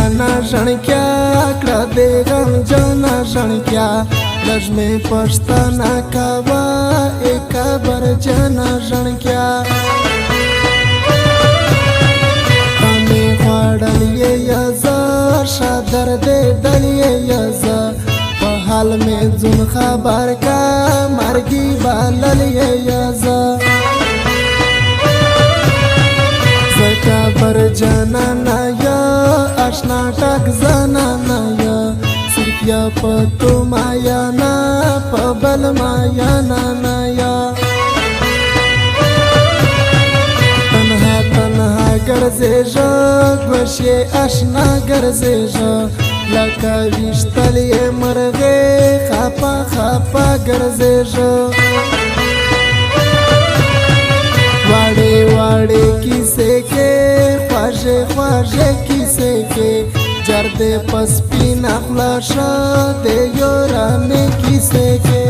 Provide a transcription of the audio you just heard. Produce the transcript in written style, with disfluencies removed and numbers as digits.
جانا ژړکیا کړه دې غم جانا ژړکیا لږ مې پښتنه کاوه ای کبر جانا ژړکیا کمې خوړل یې یزه ښه درد دل یې یزه په حال مې ځون خبر کا مرګي بالل یې یزه کبر جانانا یا اشنا ټک زنانا یا صرف یا پتو مایا نا پبل مایا نانا یا تنها تنها ګرځېږه ګوشې اشنا ګرځېږه لکه ویشتلې مرغې خپه خپه ګرځېږه वाड़े वाड़े किसे के ख्वाजे ख्वाजे किसे के जर्दे पसपी नखलाशा दे योरा में किसे के